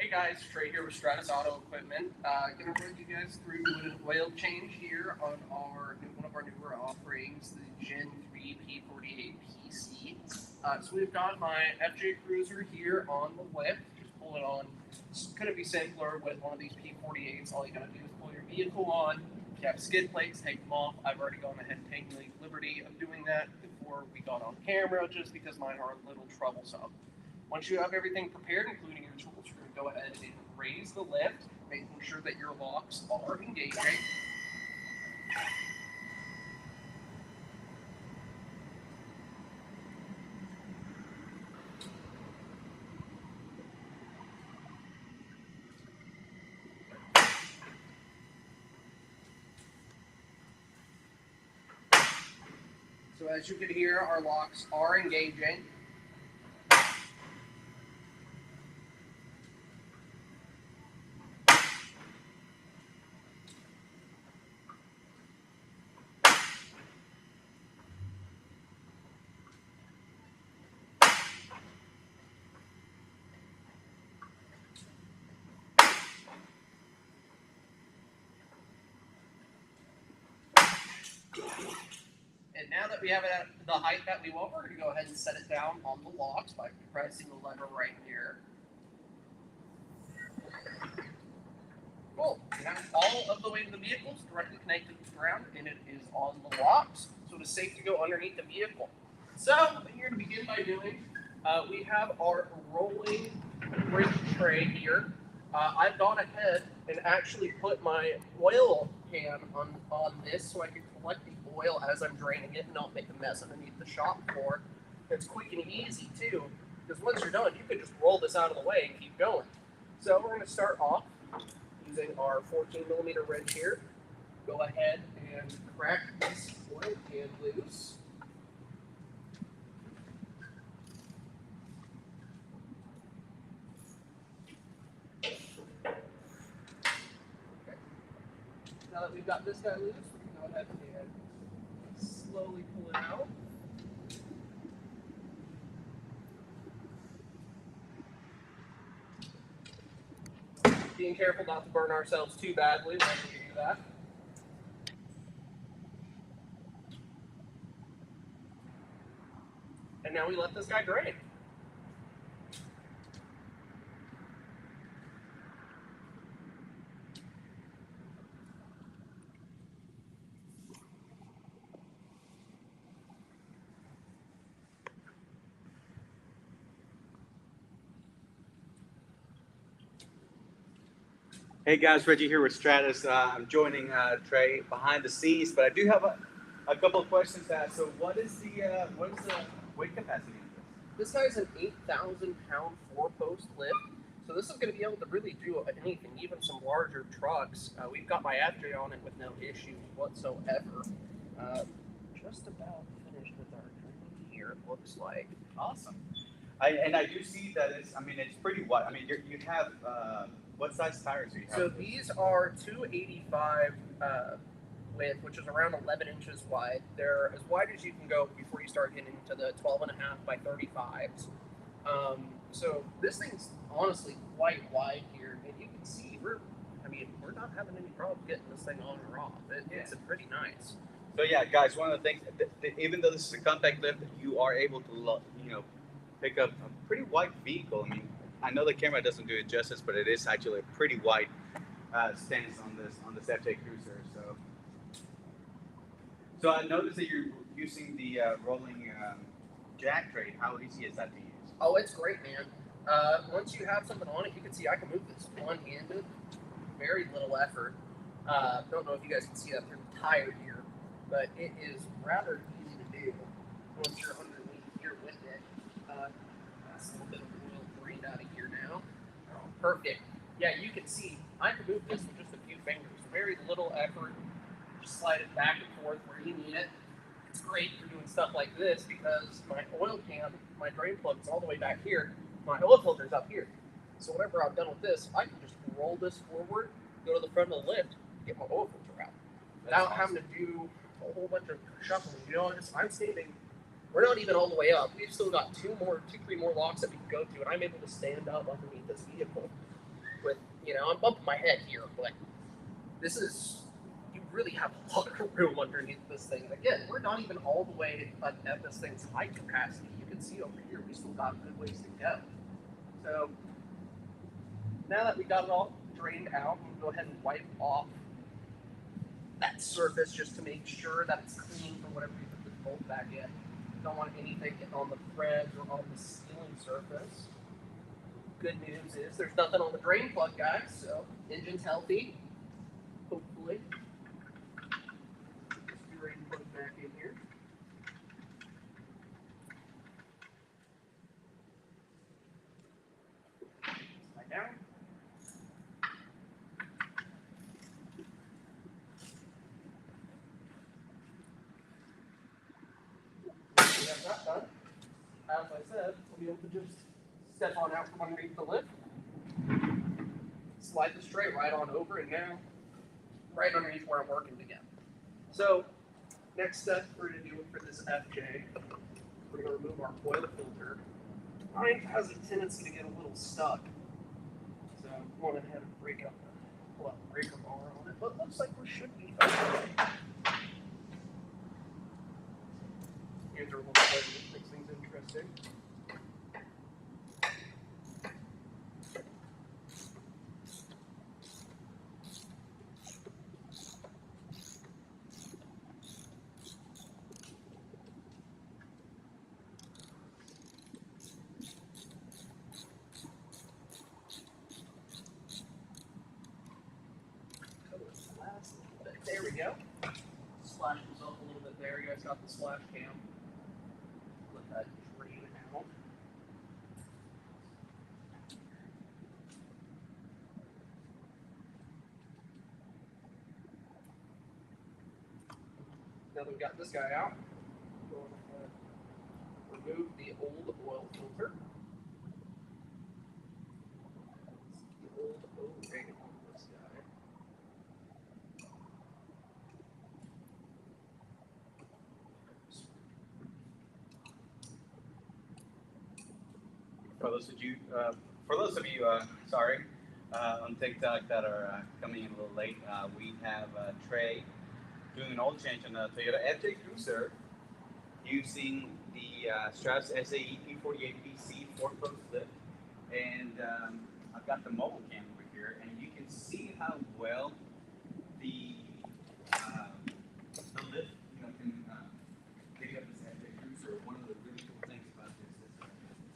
Hey guys, Trey here with Stratus Auto Equipment. Gonna run you guys through an oil change here on one of our newer offerings, the Gen 3 P48PC. So we've got my FJ Cruiser here on the lift. Just pull it on. It's gonna be simpler with one of these P48s. All you gotta do is pull your vehicle on. If you have skid plates, take them off. I've already gone ahead and taken the liberty of doing that before we got on camera, just because mine are a little troublesome. Once you have everything prepared, including your tools, you're going to go ahead and raise the lift, making sure that your locks are engaging. So as you can hear, our locks are engaging. And now that we have it at the height that we want, we're going to go ahead and set it down on the locks by pressing the lever right here. Cool. Now all of the weight of the vehicle is directly connected to the ground, and it is on the locks, so it is safe to go underneath the vehicle. So what you're going to begin by doing, we have our rolling bridge tray here. I've gone ahead and actually put my oil pan on this so I can collect the oil as I'm draining it and not make a mess underneath the shop floor. It's quick and easy too, because once you're done, you can just roll this out of the way and keep going. So we're going to start off using our 14mm wrench here. Go ahead and crack this oil pan loose. Now that we've got this guy loose, we can go ahead and slowly pull it out. Being careful not to burn ourselves too badly when we do that. And now we let this guy drain. Hey guys, Reggie here with Stratus. I'm joining Trey behind the scenes, but I do have a couple of questions to ask. So, what is the weight capacity of This guy's an 8,000-pound four-post lift, so this is going to be able to really do anything, even some larger trucks. We've got my FJ on it with no issues whatsoever. Just about finished with our training here, it looks like. Awesome. I do see that it's pretty wide. I mean, you have what size tires do you have? So these are 285 width, which is around 11 inches wide. They're as wide as you can go before you start getting into the 12.5 by 35s. So this thing's honestly quite wide here, and you can see we're not having any problem getting this thing on or off. It's pretty nice. So yeah, guys, one of the things, even though this is a compact lift, you are able to pick up a pretty wide vehicle. I mean, I know the camera doesn't do it justice, but it is actually a pretty wide stance on this FJ Cruiser. So I noticed that you're using the rolling jack tray. How easy is that to use? Oh, it's great, man. Once you have something on it, you can see I can move this one-handed, very little effort. Don't know if you guys can see that through the tire here, but it is rather easy to do once you're underneath here with it. That's a little bit of oil drained out of here now. Perfect. Yeah, you can see I can move this with just a few fingers. Very little effort. Just slide it back and forth where you need it. It's great for doing stuff like this because my oil can, my drain plug is all the way back here. My oil filter is up here. So whenever I'm done with this, I can just roll this forward, go to the front of the lift, get my oil filter out. Without having to do a whole bunch of shuffling. I'm standing, we're not even all the way up. We've still got 3 more locks that we can go to, and I'm able to stand up underneath this vehicle. with, I'm bumping my head here, but this is, you really have a lot of room underneath this thing. And again, we're not even all the way at this thing's high capacity. You can see over here, we still got a good ways to go. So now that we got it all drained out, I'm gonna go ahead and wipe off that surface just to make sure that it's clean for whatever you put this bolt back in. Don't want anything getting on the threads or on the sealing surface. Good news is there's nothing on the drain plug, guys, so engine's healthy, hopefully. Just be ready to put it back in here. Slide down. We have that done. As I said, we'll be able to just step on out from underneath the lip, slide this tray right on over, and now right underneath where I'm working again. So next step we're going to do for this FJ, we're going to remove our oil filter. Mine has a tendency to get a little stuck, so I'm going ahead and break up the breaker bar on it, but it looks like we should be okay. Here's our little plate, which makes things interesting. There we go. Splash this up a little bit there. You guys got the splash cam. Let that drain out. Now that we've got this guy out, go ahead and remove the old oil filter. The old O-ring on this guy. For those of you, on TikTok that are coming in a little late, we have Trey doing an oil change on the Toyota FJ Cruiser using the Stratus SAE-P48PC 4-foot lift, and I've got the mobile cam over here, and you can see how well the lift can pick up this FJ Cruiser. One of the really cool things about this is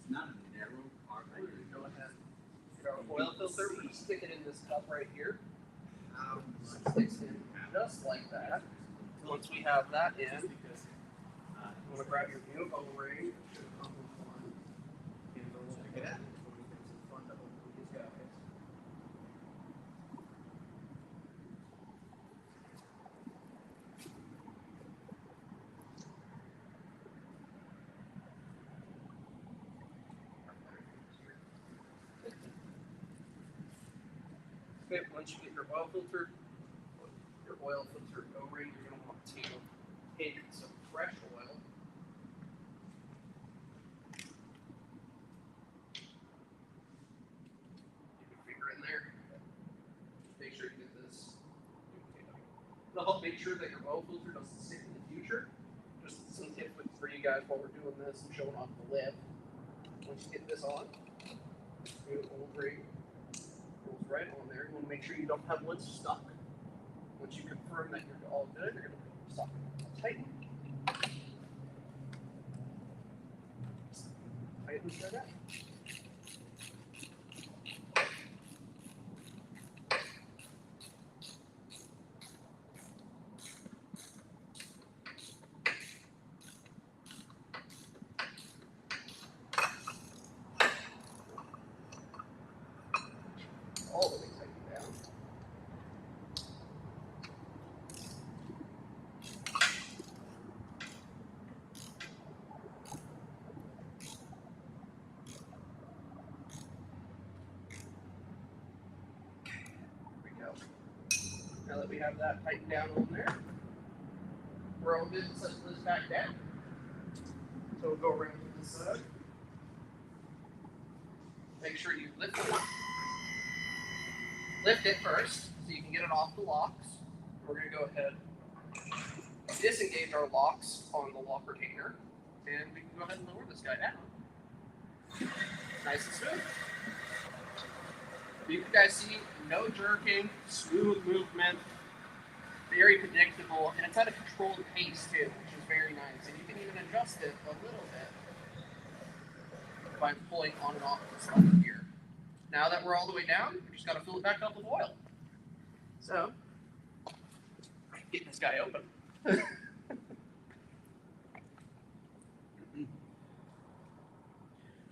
it's not a narrow carburetor. Go ahead. Get our oil filter. We stick it in this cup right here. Sticks in just like that. Once we have that in, you want to grab your new O-ring. Look at that. Okay, once you get your oil filter O-ring, you're going to want to take some fresh oil. Get your finger in there. Make sure you get this. It'll help make sure that your oil filter doesn't stick in the future. Just some tips for you guys while we're doing this and showing off the lid. Once you get this on, your O-ring goes right on there. You want to make sure you don't have one stuck. Once you confirm that you're all good, you're going to put the socket tighten. Tighten that up. All the way tighten down. Now that we have that tightened down on there, we're all good to set this back down. So we'll go around to this side. Make sure you lift it. lift it first so you can get it off the locks. We're going to go ahead and disengage our locks on the lock retainer, and we can go ahead and lower this guy down. Nice and smooth. You guys see no jerking, smooth movement, very predictable, and it's at a controlled pace too, which is very nice. And you can even adjust it a little bit by pulling on and off this lever here. Now that we're all the way down, we just got to fill it back up with oil. So, getting this guy open.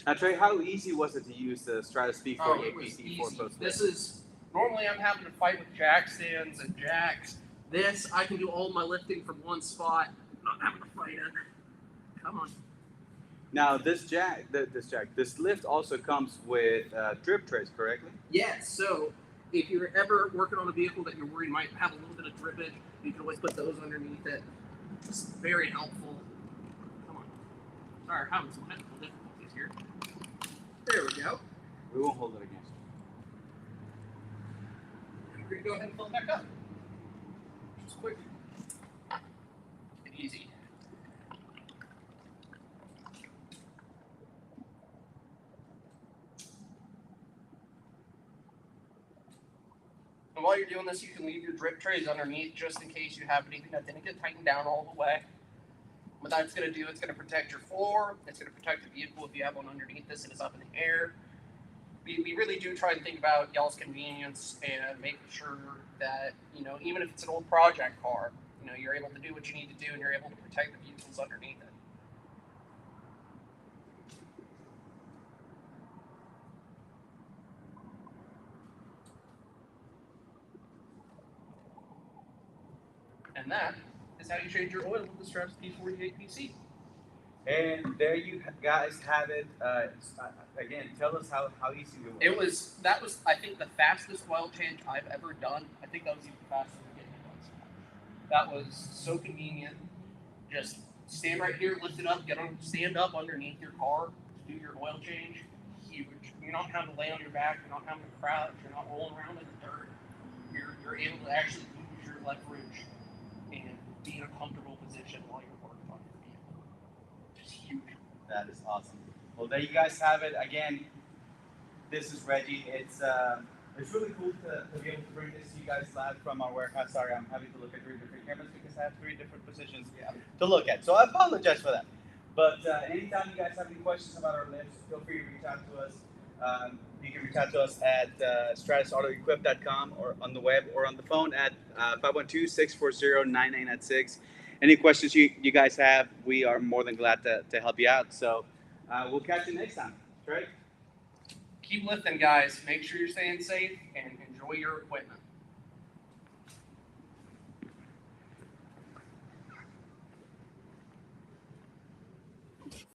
Now, Trey, how easy was it to use the Stratus SAE-P48PC for post? This is, normally I'm having to fight with jack stands and jacks. This, I can do all my lifting from one spot, not having to fight it. Come on. Now, this lift also comes with drip trays, correctly? Yes, so if you're ever working on a vehicle that you're worried might have a little bit of drippage, you can always put those underneath it. It's very helpful. Come on. Sorry, I'm having some technical difficulties here. There we go. We won't hold it against you. We're going to go ahead and fill it back up. Just quick and easy. And while you're doing this, you can leave your drip trays underneath just in case you have anything that didn't get tightened down all the way. What that's going to do, it's going to protect your floor, it's going to protect the vehicle if you have one underneath this and it's up in the air. We really do try and think about y'all's convenience and making sure that, you know, even if it's an old project car, you know, you're able to do what you need to do and you're able to protect the vehicles underneath it. And that is how you change your oil with the Stratus P48PC. And there you guys have it. Again, tell us how easy it was. That was, I think, the fastest oil change I've ever done. I think that was even faster than getting it was. That was so convenient. Just stand right here, lift it up, stand up underneath your car to do your oil change. Huge. You're not having to lay on your back. You're not having to crouch. You're not rolling around in the dirt. You're able to actually use your leverage and be in a comfortable position while you're working on your vehicle. Just huge. That is awesome. Well, there you guys have it. Again, this is Reggie. It's really cool to be able to bring this to you guys live from our warehouse. Sorry, I'm having to look at 3 different cameras because I have 3 different positions to look at. So I apologize for that. But anytime you guys have any questions about our lifts, feel free to reach out to us. You can reach out to us at stratusautoequip.com or on the web or on the phone at 512-640-9996. Any questions you guys have, we are more than glad to help you out. So we'll catch you next time. Trey? Keep lifting, guys. Make sure you're staying safe and enjoy your equipment.